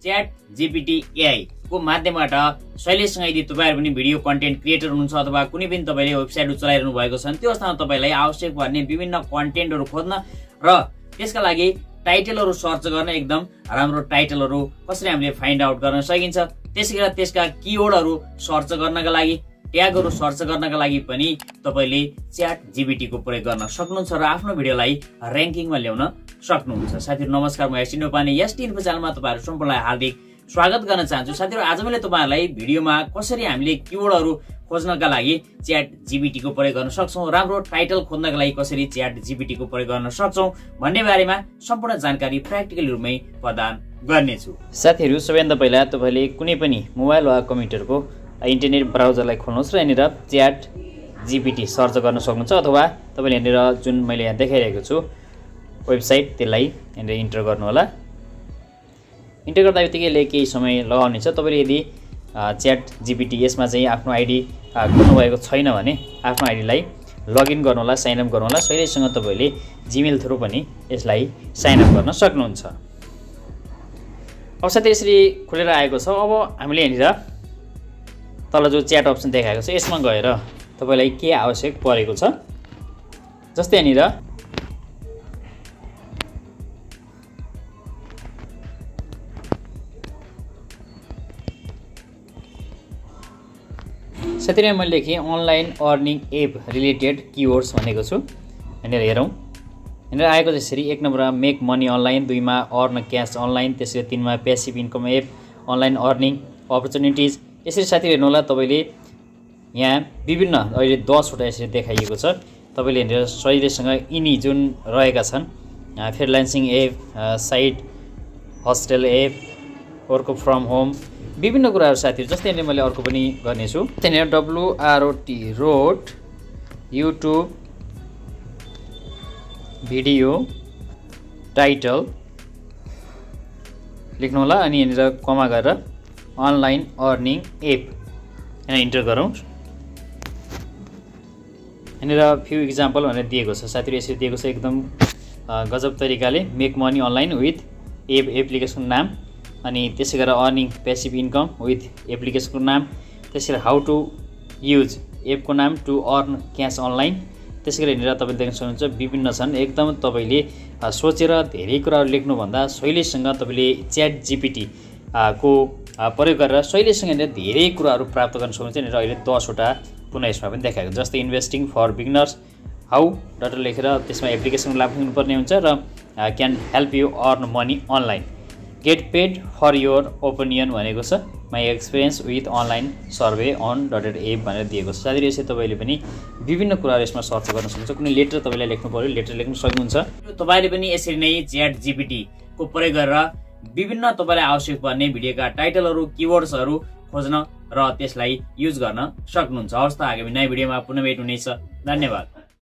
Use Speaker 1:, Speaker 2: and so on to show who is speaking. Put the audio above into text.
Speaker 1: ChatGPT AI को माध्यमबाट शैलेशसँग यदि तपाईहरु पनि भिडियो कन्टेन्ट क्रिएटर हुनुहुन्छ अथवा कुनै पनि तपाईले वेबसाइट चलाइरहनु भएको छ भने त्यो अवस्थामा तपाईलाई आवश्यक पर्ने विभिन्न कन्टेन्टहरु खोज्न र त्यसका लागि टाइटलहरु सर्च गर्न एकदम राम्रो टाइटलहरु कसरी हामीले फाइन्ड आउट गर्न सकिन्छ त्यसैगरी त्यसका किवर्डहरु सर्च गर्नका लागि ट्यागहरु सर्च गर्नका लागि पनि तपाईले ChatGPT को प्रयोग गर्न सक्नुहुन्छ र आफ्नो भिडियोलाई र्याङ्किङमा ल्याउन सक्नुहुन्छ। साथीहरु नमस्कार, म नेपाली sdinfo च्यानलमा तपाईहरु सम्पूर्णलाई हार्दिक स्वागत गर्न चाहन्छु। साथीहरु आज मैले तपाईहरुलाई भिडियोमा कसरी हामीले किवर्डहरु खोज्नका लागि ChatGPT को प्रयोग गर्न सक्छौं, राम्रो टाइटल खोज्नका लागि कसरी ChatGPT को प्रयोग गर्न सक्छौं भन्ने बारेमा सम्पूर्ण जानकारी प्र्याक्टिकल रूपमै प्रदान गर्नेछु। साथीहरु सबैभन्दा पहिला तपाईले कुनै पनि मोबाइल वा कम्प्युटरको इन्टरनेट ब्राउजरलाई खोल्नुहोस् र यहाँनिर ChatGPT सर्च गर्न सक्नुहुन्छ अथवा तपाईले यहाँनिर जुन मैले यहाँ देखाइरहेको छु वेबसाइट त्यसलाई यहाँनिर इन्टर गर्नु होला। इन्टर गर्दाबित्तिकै यसले केही समय लगाउनेछ। तपाईले यदि ChatGPT यसमा चाहिँ आफ्नो आइडी खोल्नु भएको छैन भने आफ्नो आइडीलाई लगइन गर्नु होला, साइन अप गर्नु होला। शैलेशसँग तपाईले जीमेल थ्रु पनि यसलाई साइन अप गर्न सक्नुहुन्छ। अब साथै यसरी खुलेर आएको छ। अब हामीले यहाँनिर तल जो च्याट अप्सन देखाएको छ यसमा गएर तपाईलाई के आवश्यक परेको छ, जस्तै यहाँनिर साथीहरु मैले लेखेँ online earning app related keywords भनेको छु। यहाँनिर हेरौँ, यहाँनिर आएको त्यसरी 1 नम्बरमा मेक मनी अनलाइन, 2 मा अर्न क्याश अनलाइन, त्यसरी 3 मा passive income app online earning opportunities. यसरी साथीहरु हेर्नु होला, तपाईले यहाँ विभिन्न अहिले 10 वटा यसरी देखाइएको छ। तपाईले यहाँनिर शैलेशसँग यिनी जुन रहेका छन् freelancing app, side hostel app, work from home, विभिन्न कुराहरु साथीहरु। जस्तै यहाँनिर मैले अर्को पनि गर्नेछु। त्यहाँनिर WROT road YouTube video title लेख्नु होला अनि यहाँनिर कमा गरेर अनलाइन अर्निङ एप यहाँ इन्टर गरौँ। यहाँनिर फ्यु इक्जाम्पल भनेर दिएको छ साथीहरु। यसरी दिएको छ एकदम गजब तरिकाले make money online with app, एप्लिकेसनको नाम, अनि त्यसै गरेर अर्निङ प्यासिभ इन्कम विथ एप्लिकेसनको नाम, त्यसै हाउ टु युज एपको नाम, टु अर्न क्यास अनलाइन। त्यसै गरी यहाँनिर तपाईले देख्न सक्नुहुन्छ विभिन्न छन्। एकदम तपाईले सोचेर धेरै कुराहरु लेख्नुभन्दा शैलेशसँग तपाईले ChatGPT को प्रयोग गरेर शैलेशसँग यहाँनिर धेरै कुराहरु प्राप्त गर्न सक्नुहुन्छ। यहाँनिर अहिले 10 वटा पुनः यसमा पनि देखाएको छ। जस्तै investing for beginners, how dot लेखेर त्यसमा एप्लिकेसन लाग्नुपर्ने हुन्छ र can help you earn money online, get paid for your opinion भनेको छ, my experience with online survey on dotted app भनेर दिएको छ। साथीहरु यसरी तपाईले पनि विभिन्न कुराहरु यसमा सर्च गर्न सक्नुहुन्छ। कुनै लेटर तपाईलाई लेख्नु पर्यो, लेटर लेख्न सक्नुहुन्छ। तपाईले पनि यसरी नै ChatGPT को प्रयोग गरेर विभिन्न तपाईलाई आवश्यक पर्ने भिडियोका टाइटलहरु, किवर्ड्सहरु खोज्न र त्यसलाई युज गर्न सक्नुहुन्छ। हवस् त, आगामी नयाँ भिडियोमा पुनः भेट हुनेछ। धन्यवाद।